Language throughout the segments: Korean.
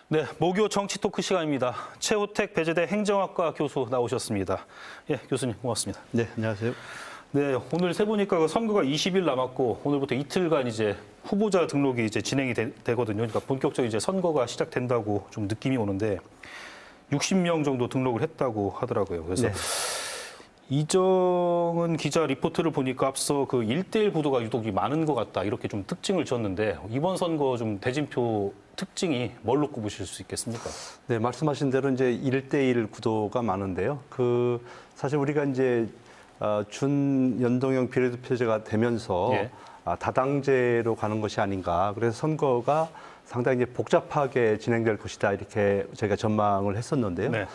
네, 목요 정치 토크 시간입니다. 최호택 배재대 행정학과 교수 나오셨습니다. 예, 교수님 고맙습니다. 네, 안녕하세요. 네, 오늘 세 보니까 그 선거가 20일 남았고 오늘부터 이틀간 이제 후보자 등록이 이제 진행이 되거든요. 그러니까 본격적으로 이제 선거가 시작된다고 좀 느낌이 오는데 60명 정도 등록을 했다고 하더라고요. 그래서 네. 이정은 기자 리포트를 보니까 앞서 그 1대1 구도가 유독 많은 것 같다 이렇게 좀 특징을 줬는데 이번 선거 좀 대진표 특징이 뭘로 꼽으실 수 있겠습니까? 네, 말씀하신 대로 이제 1대1 구도가 많은데요. 사실 우리가 이제 준연동형 비례대표제가 되면서 예. 다당제로 가는 것이 아닌가. 그래서 선거가 상당히 이제 복잡하게 진행될 것이다 이렇게 저희가 전망을 했었는데요. 네.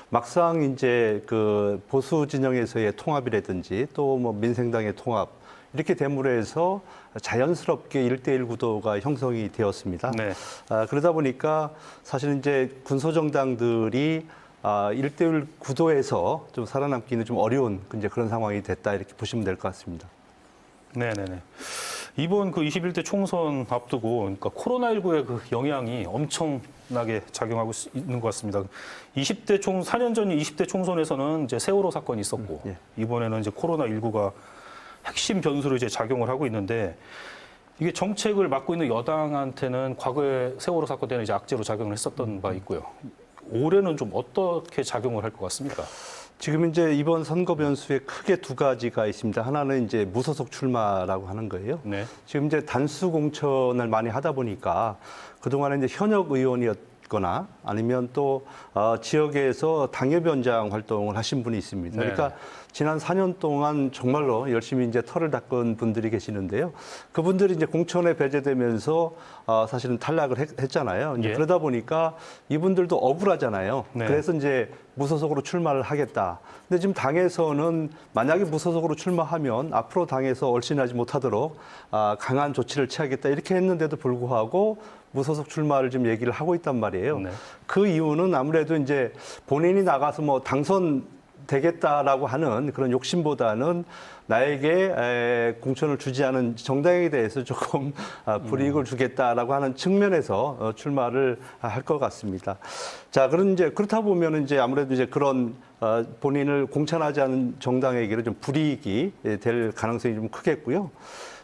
막상 이제 그 보수 진영에서의 통합이라든지 또 뭐 민생당의 통합 이렇게 됨으로 해서 자연스럽게 1대1 구도가 형성이 되었습니다. 네. 그러다 보니까 사실 이제 군소정당들이 1대1 구도에서 좀 살아남기는 좀 어려운 이제 그런 상황이 됐다 이렇게 보시면 될 것 같습니다. 네네네. 이번 그 21대 총선 앞두고 그러니까 코로나19의 그 영향이 엄청나게 작용하고 있는 것 같습니다. 4년 전 20대 총선에서는 이제 세월호 사건이 있었고 예. 이번에는 이제 코로나19가 핵심 변수로 이제 작용을 하고 있는데 이게 정책을 맡고 있는 여당한테는 과거에 세월호 사건 때는 이제 악재로 작용을 했었던 바 있고요. 올해는 좀 어떻게 작용을 할 것 같습니까? 지금 이제 이번 선거 변수에 크게 두 가지가 있습니다. 하나는 이제 무소속 출마라고 하는 거예요. 네. 지금 이제 단수 공천을 많이 하다 보니까 그동안에 이제 현역 의원이었거나 아니면 또 지역에서 당협위원장 활동을 하신 분이 있습니다. 네. 그러니까 지난 4년 동안 정말로 열심히 이제 털을 닦은 분들이 계시는데요. 그분들이 이제 공천에 배제되면서 사실은 탈락을 했잖아요. 이제 예. 그러다 보니까 이분들도 억울하잖아요. 네. 그래서 이제 무소속으로 출마를 하겠다. 근데 지금 당에서는 만약에 무소속으로 출마하면 앞으로 당에서 얼씬하지 못하도록 강한 조치를 취하겠다 이렇게 했는데도 불구하고 무소속 출마를 지금 얘기를 하고 있단 말이에요. 네. 그 이유는 아무래도 이제 본인이 나가서 뭐 당선되겠다라고 하는 그런 욕심보다는 나에게 공천을 주지 않은 정당에 대해서 조금 불이익을 주겠다라고 하는 측면에서 출마를 할 것 같습니다. 자, 그렇다 보면 이제 아무래도 이제 그런 본인을 공천하지 않은 정당에게는 좀 불이익이 될 가능성이 좀 크겠고요.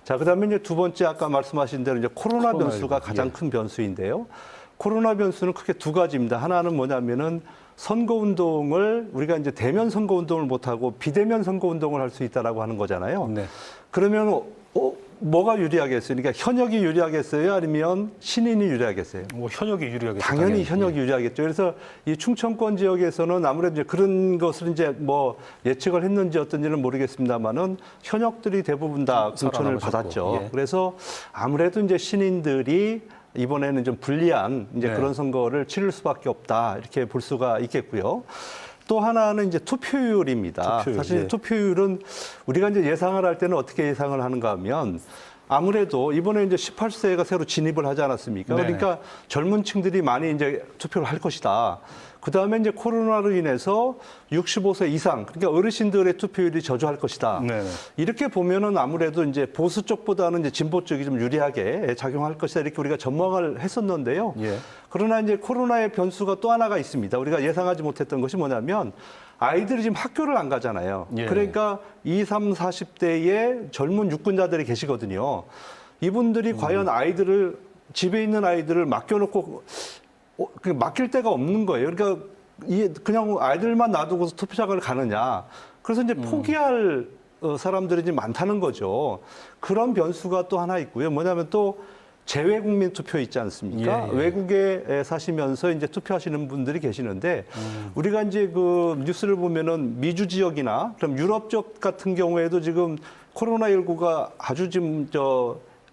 자, 그다음에 이제 두 번째 아까 말씀하신 대로 이제 코로나 변수가 가장 큰 변수인데요. 코로나 변수는 크게 두 가지입니다. 하나는 뭐냐면은 선거운동을 우리가 이제 대면 선거운동을 못하고 비대면 선거운동을 할 수 있다라고 하는 거잖아요. 네. 그러면 뭐가 유리하겠어요? 그러니까 현역이 유리하겠어요? 아니면 신인이 유리하겠어요? 뭐 현역이 유리하겠죠. 당연히 현역이 유리하겠죠. 그래서 이 충청권 지역에서는 아무래도 이제 그런 것을 이제 뭐 예측을 했는지 어떤지는 모르겠습니다만은 현역들이 대부분 다 공천을 살아남으셨고, 받았죠. 예. 그래서 아무래도 이제 신인들이 이번에는 좀 불리한 이제 네. 그런 선거를 치를 수밖에 없다 이렇게 볼 수가 있겠고요. 또 하나는 이제 투표율입니다. 투표율, 사실 예. 투표율은 우리가 이제 예상을 할 때는 어떻게 예상을 하는가 하면 아무래도 이번에 이제 18세가 새로 진입을 하지 않았습니까? 네. 그러니까 젊은 층들이 많이 이제 투표를 할 것이다. 그 다음에 이제 코로나로 인해서 65세 이상, 그러니까 어르신들의 투표율이 저조할 것이다. 네. 이렇게 보면은 아무래도 이제 보수 쪽보다는 이제 진보 쪽이 좀 유리하게 작용할 것이다. 이렇게 우리가 전망을 했었는데요. 예. 그러나 이제 코로나의 변수가 또 하나가 있습니다. 우리가 예상하지 못했던 것이 뭐냐면 아이들이 지금 학교를 안 가잖아요. 예. 그러니까 20, 30, 40대의 젊은 유권자들이 계시거든요. 이분들이 과연 아이들을 집에 있는 아이들을 맡겨놓고 맡길 데가 없는 거예요. 그러니까 그냥 아이들만 놔두고서 투표장을 가느냐. 그래서 이제 포기할 사람들이 지금 많다는 거죠. 그런 변수가 또 하나 있고요. 뭐냐면 또 재외국민 투표 있지 않습니까? 예, 예. 외국에 사시면서 이제 투표하시는 분들이 계시는데 우리가 이제 그 뉴스를 보면은 미주 지역이나 그럼 유럽 쪽 같은 경우에도 지금 코로나19가 아주 지금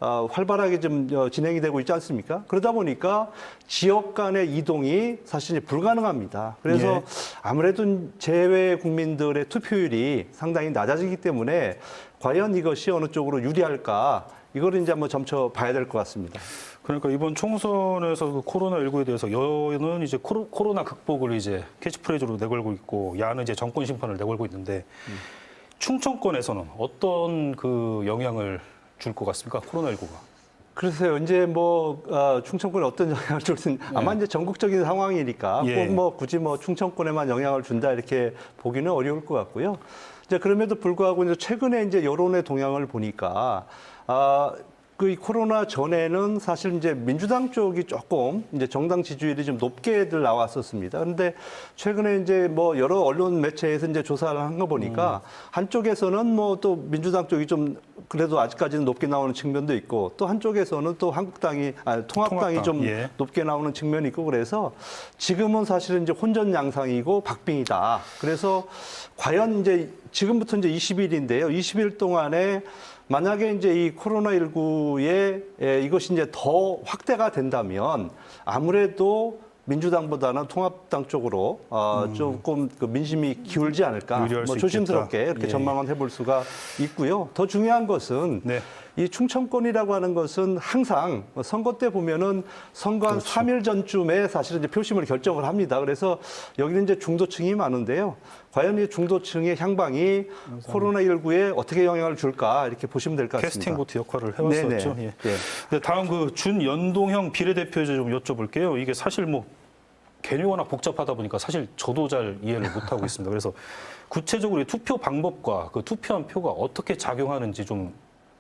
활발하게 좀 진행이 되고 있지 않습니까? 그러다 보니까 지역 간의 이동이 사실 불가능합니다. 그래서 예. 아무래도 재외 국민들의 투표율이 상당히 낮아지기 때문에 과연 이것이 어느 쪽으로 유리할까? 이거를 이제 한번 점쳐 봐야 될 것 같습니다. 그러니까 이번 총선에서 그 코로나19에 대해서 여는 이제 코로나 극복을 이제 캐치프레이즈로 내걸고 있고 야는 이제 정권 심판을 내걸고 있는데 충청권에서는 어떤 그 영향을 줄 것 같습니까? 코로나19가. 글쎄요, 이제 뭐 충청권에 어떤 영향을 줄지 아마 이제 전국적인 상황이니까 예. 꼭 뭐 굳이 뭐 충청권에만 영향을 준다 이렇게 보기는 어려울 것 같고요. 이제 그럼에도 불구하고 이제 최근에 이제 여론의 동향을 보니까 그 이 코로나 전에는 사실 이제 민주당 쪽이 조금 이제 정당 지지율이 좀 높게들 나왔었습니다. 그런데 최근에 이제 뭐 여러 언론 매체에서 이제 조사를 한 거 보니까 한쪽에서는 뭐 또 민주당 쪽이 좀 그래도 아직까지는 높게 나오는 측면도 있고 또 한쪽에서는 또 통합당이 좀 예. 높게 나오는 측면이 있고 그래서 지금은 사실은 이제 혼전 양상이고 박빙이다. 그래서 과연 이제 지금부터 이제 20일인데요. 20일 동안에 만약에 이제 이 코로나19에 이것이 이제 더 확대가 된다면 아무래도 민주당보다는 통합당 쪽으로 조금 그 민심이 기울지 않을까. 유리할 뭐 수 조심스럽게 있겠다. 이렇게 예. 전망을 해볼 수가 있고요. 더 중요한 것은 네. 이 충청권이라고 하는 것은 항상 선거 때 보면은 선거 한 3일 전쯤에 사실은 이제 표심을 결정을 합니다. 그래서 여기는 이제 중도층이 많은데요. 과연 이 중도층의 향방이 코로나19에 어떻게 영향을 줄까 이렇게 보시면 될 것 같습니다. 캐스팅 보트 역할을 해왔었죠. 네네. 예. 예. 근데 다음 그 준연동형 비례대표제 좀 여쭤볼게요. 이게 사실 뭐 개념이 워낙 복잡하다 보니까 사실 저도 잘 이해를 못하고 있습니다. 그래서 구체적으로 이 투표 방법과 그 투표한 표가 어떻게 작용하는지 좀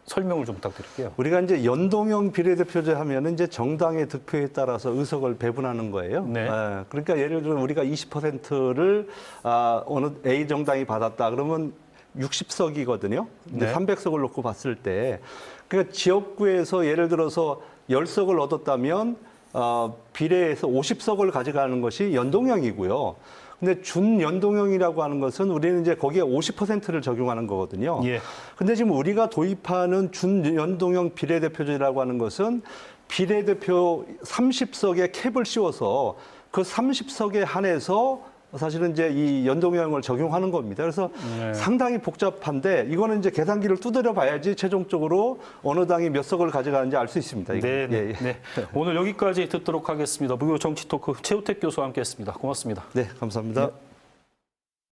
설명을 좀 부탁드릴게요. 우리가 이제 연동형 비례대표제 하면은 이제 정당의 득표에 따라서 의석을 배분하는 거예요. 네. 그러니까 예를 들어 우리가 20%를 어느 A 정당이 받았다 그러면 60석이거든요. 근데 네. 300석을 놓고 봤을 때 그러니까 지역구에서 예를 들어서 10석을 얻었다면 비례에서 50석을 가져가는 것이 연동형이고요. 근데 준연동형이라고 하는 것은 우리는 이제 거기에 50%를 적용하는 거거든요. 예. 근데 지금 우리가 도입하는 준연동형 비례대표제라고 하는 것은 비례대표 30석에 캡을 씌워서 그 30석에 한해서 사실은 이제 이 연동형을 적용하는 겁니다. 그래서 네. 상당히 복잡한데 이거는 이제 계산기를 두드려 봐야지 최종적으로 어느 당이 몇 석을 가져가는지 알 수 있습니다. 이거. 네, 네, 예, 예. 네. 오늘 여기까지 듣도록 하겠습니다. 무교 정치 토크 최우택 교수와 함께했습니다. 고맙습니다. 네, 감사합니다. 네.